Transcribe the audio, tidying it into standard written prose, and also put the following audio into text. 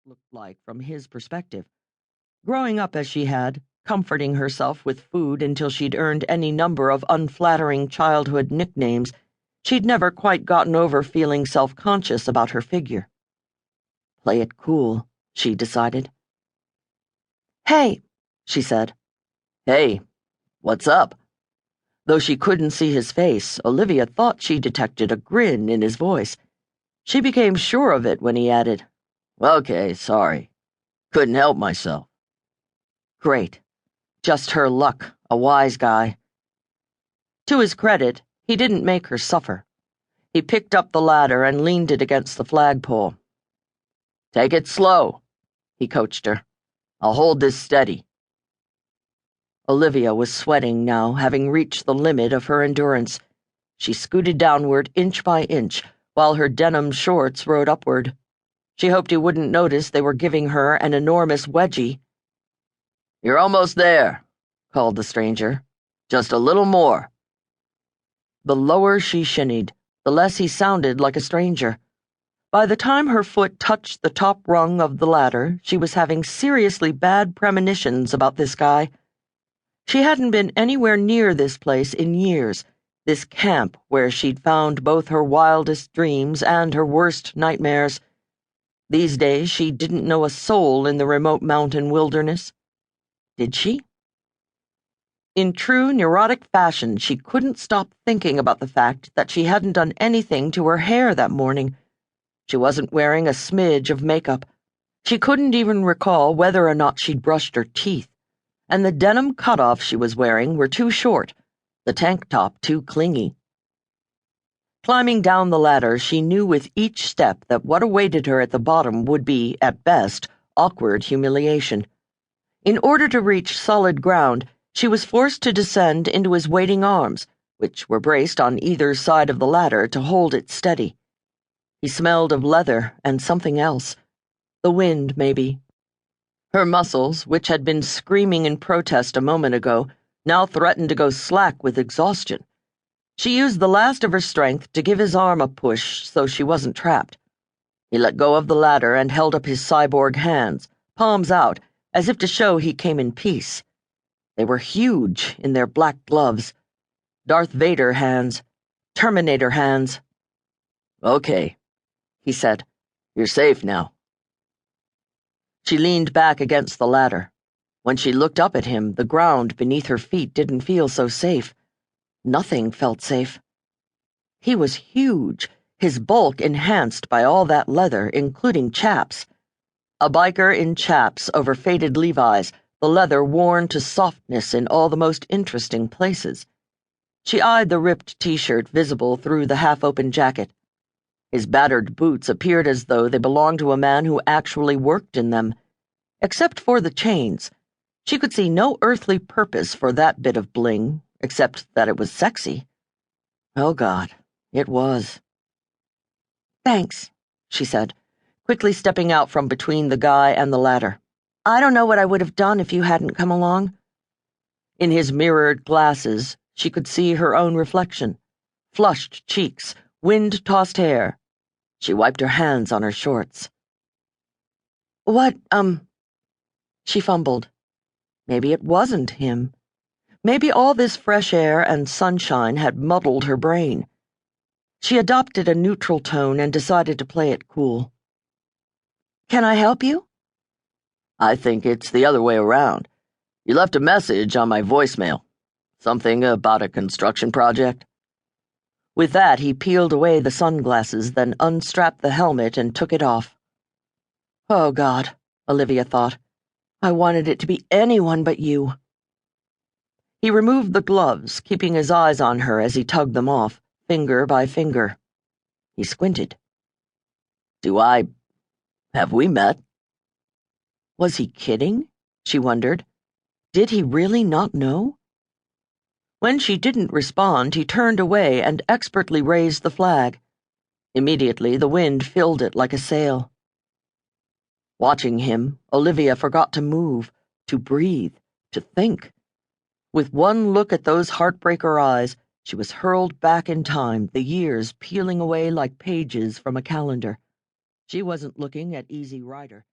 looked like from his perspective. Growing up as she had, comforting herself with food until she'd earned any number of unflattering childhood nicknames, she'd never quite gotten over feeling self-conscious about her figure. Play it cool, she decided. "Hey," she said. "Hey, what's up?" Though she couldn't see his face, Olivia thought she detected a grin in his voice. She became sure of it when he added, "Okay, sorry. Couldn't help myself." Great. Just her luck, a wise guy. To his credit, he didn't make her suffer. He picked up the ladder and leaned it against the flagpole. "Take it slow," he coached her. "I'll hold this steady." Olivia was sweating now, having reached the limit of her endurance. She scooted downward inch by inch, while her denim shorts rode upward. She hoped he wouldn't notice they were giving her an enormous wedgie. "You're almost there," called the stranger. "Just a little more." The lower she shinnied, the less he sounded like a stranger. By the time her foot touched the top rung of the ladder, she was having seriously bad premonitions about this guy. She hadn't been anywhere near this place in years, this camp where she'd found both her wildest dreams and her worst nightmares. These days she didn't know a soul in the remote mountain wilderness. Did she? In true neurotic fashion, she couldn't stop thinking about the fact that she hadn't done anything to her hair that morning. She wasn't wearing a smidge of makeup. She couldn't even recall whether or not she'd brushed her teeth. And the denim cutoffs she was wearing were too short, the tank top too clingy. Climbing down the ladder, she knew with each step that what awaited her at the bottom would be, at best, awkward humiliation. In order to reach solid ground, she was forced to descend into his waiting arms, which were braced on either side of the ladder to hold it steady. He smelled of leather and something else. The wind, maybe. Her muscles, which had been screaming in protest a moment ago, now threatened to go slack with exhaustion. She used the last of her strength to give his arm a push so she wasn't trapped. He let go of the ladder and held up his cyborg hands, palms out, as if to show he came in peace. They were huge in their black gloves. Darth Vader hands. Terminator hands. "Okay," he said. "You're safe now." She leaned back against the ladder. When she looked up at him, the ground beneath her feet didn't feel so safe. Nothing felt safe. He was huge, his bulk enhanced by all that leather, including chaps. A biker in chaps over faded Levi's, the leather worn to softness in all the most interesting places. She eyed the ripped t-shirt visible through the half-open jacket. His battered boots appeared as though they belonged to a man who actually worked in them. Except for the chains, she could see no earthly purpose for that bit of bling, except that it was sexy. Oh, God, it was. "Thanks," she said, quickly stepping out from between the guy and the ladder. "I don't know what I would have done if you hadn't come along." In his mirrored glasses, she could see her own reflection. Flushed cheeks, wind-tossed hair. She wiped her hands on her shorts. "What, She fumbled. Maybe it wasn't him. Maybe all this fresh air and sunshine had muddled her brain. She adopted a neutral tone and decided to play it cool. "Can I help you?" "I think it's the other way around. You left a message on my voicemail. Something about a construction project?" With that, he peeled away the sunglasses, then unstrapped the helmet and took it off. Oh, God, Olivia thought. I wanted it to be anyone but you. He removed the gloves, keeping his eyes on her as he tugged them off, finger by finger. He squinted. Have we met?" Was he kidding? She wondered. Did he really not know? When she didn't respond, he turned away and expertly raised the flag. Immediately, the wind filled it like a sail. Watching him, Olivia forgot to move, to breathe, to think. With one look at those heartbreaker eyes, she was hurled back in time, the years peeling away like pages from a calendar. She wasn't looking at Easy Rider.